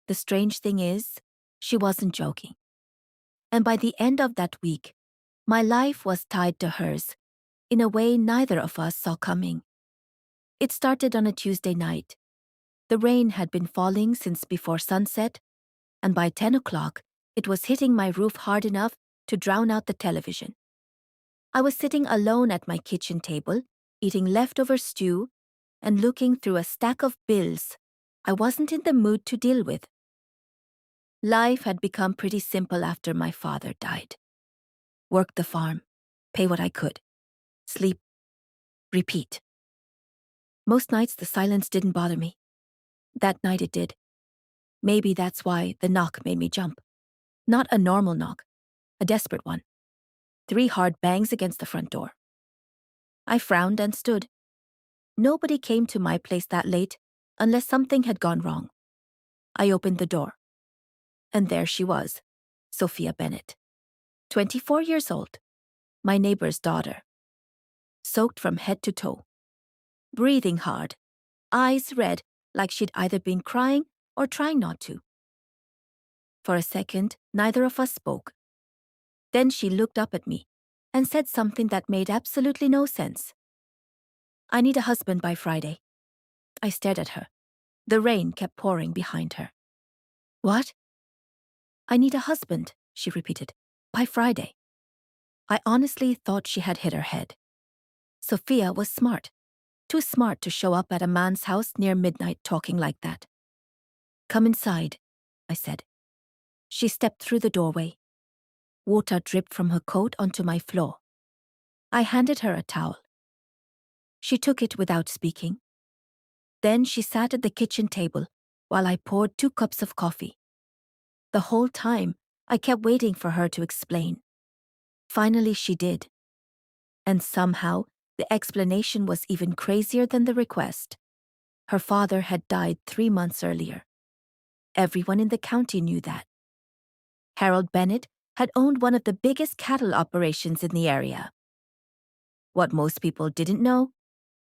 The strange thing is, she wasn't joking. And by the end of that week, my life was tied to hers in a way neither of us saw coming. It started on a Tuesday night. The rain had been falling since before sunset, and by 10 o'clock, it was hitting my roof hard enough to drown out the television. I was sitting alone at my kitchen table, eating leftover stew and looking through a stack of bills I wasn't in the mood to deal with. Life had become pretty simple after my father died. Work the farm, pay what I could, sleep, repeat. Most nights the silence didn't bother me. That night it did. Maybe that's why the knock made me jump. Not a normal knock, a desperate one. 3 hard bangs against the front door. I frowned and stood. Nobody came to my place that late unless something had gone wrong. I opened the door. And there she was, Sophia Bennett. 24 years old, my neighbor's daughter. Soaked from head to toe. Breathing hard, eyes red like she'd either been crying or trying not to. For a second, neither of us spoke. Then she looked up at me and said something that made absolutely no sense. I need a husband by Friday. I stared at her. The rain kept pouring behind her. What? I need a husband, she repeated, by Friday. I honestly thought she had hit her head. Sophia was smart. Too smart to show up at a man's house near midnight talking like that. Come inside, I said. She stepped through the doorway. Water dripped from her coat onto my floor. I handed her a towel. She took it without speaking. Then she sat at the kitchen table while I poured 2 cups of coffee. The whole time, I kept waiting for her to explain. Finally, she did. And somehow, the explanation was even crazier than the request. Her father had died 3 months earlier. Everyone in the county knew that. Harold Bennett had owned one of the biggest cattle operations in the area. What most people didn't know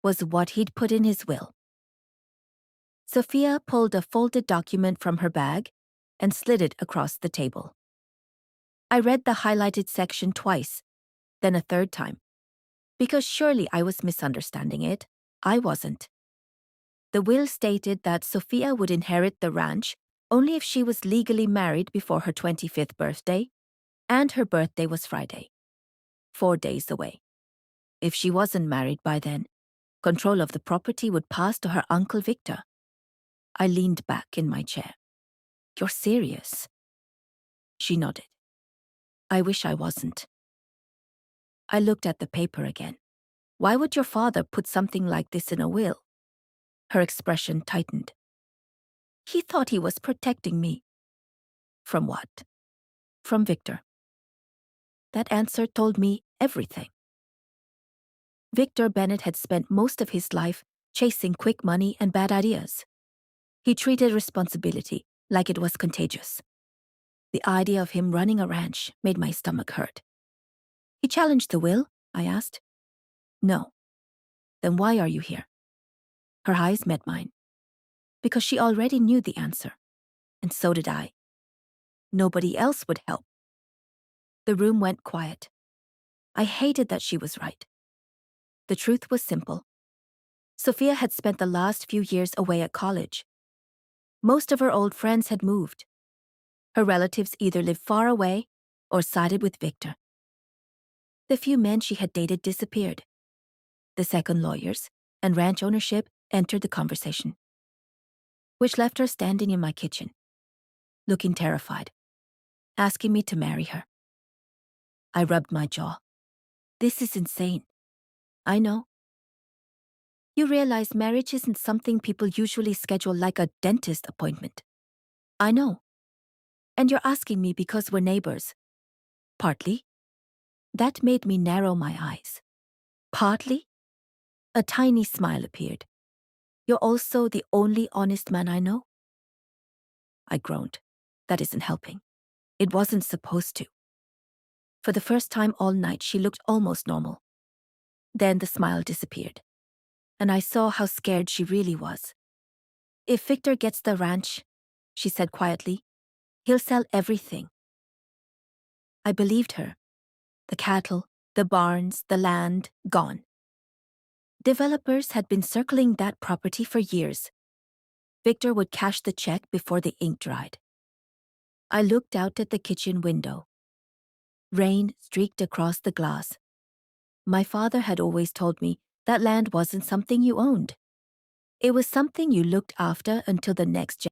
was what he'd put in his will. Sophia pulled a folded document from her bag and slid it across the table. I read the highlighted section twice, then a third time. Because surely I was misunderstanding it. I wasn't. The will stated that Sophia would inherit the ranch only if she was legally married before her 25th birthday, and her birthday was Friday, 4 days away. If she wasn't married by then, control of the property would pass to her uncle Victor. I leaned back in my chair. You're serious? She nodded. I wish I wasn't. I looked at the paper again. Why would your father put something like this in a will? Her expression tightened. He thought he was protecting me. From what? From Victor. That answer told me everything. Victor Bennett had spent most of his life chasing quick money and bad ideas. He treated responsibility like it was contagious. The idea of him running a ranch made my stomach hurt. He challenged the will? I asked. No. Then why are you here? Her eyes met mine. Because she already knew the answer. And so did I. Nobody else would help. The room went quiet. I hated that she was right. The truth was simple. Sophia had spent the last few years away at college. Most of her old friends had moved. Her relatives either lived far away or sided with Victor. The few men she had dated disappeared. The second lawyers and ranch ownership entered the conversation, which left her standing in my kitchen, looking terrified, asking me to marry her. I rubbed my jaw. This is insane. I know. You realize marriage isn't something people usually schedule like a dentist appointment. I know. And you're asking me because we're neighbors. Partly. That made me narrow my eyes. Partly? A tiny smile appeared. You're also the only honest man I know? I groaned. That isn't helping. It wasn't supposed to. For the first time all night, she looked almost normal. Then the smile disappeared, and I saw how scared she really was. If Victor gets the ranch, she said quietly. He'll sell everything. I believed her. The cattle, the barns, the land, gone. Developers had been circling that property for years. Victor would cash the check before the ink dried. I looked out at the kitchen window. Rain streaked across the glass. My father had always told me that land wasn't something you owned. It was something you looked after until the next